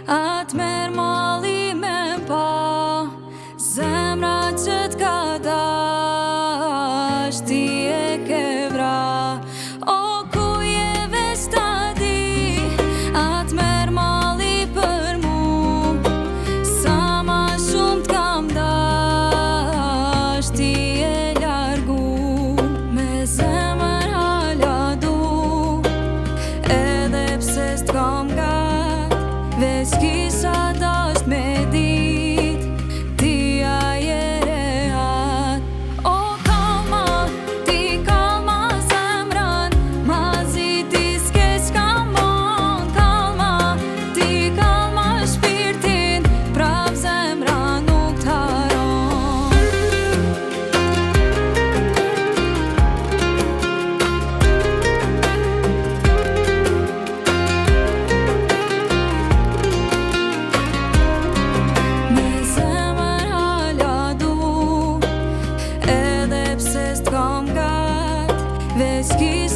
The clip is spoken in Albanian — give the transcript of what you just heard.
atë merë mali me pa, zemra që t'ka dash, ti e ke vra. O ku je veç ta di, atë merë mali për mu, sa ma shumë t'kam dash, ti e largu. Me zemër hala du, edhe pse s't'kam gat, veç kisha dasht me dit, ti a je rehat. O kalma, ti kalma zemrën, mazi ti s'ke qka mon. Kalma, ti kalma shpirtin, prap zemra nuk t'haron. Me zemër hala du, edhe pse s't'kam gat, veç kisha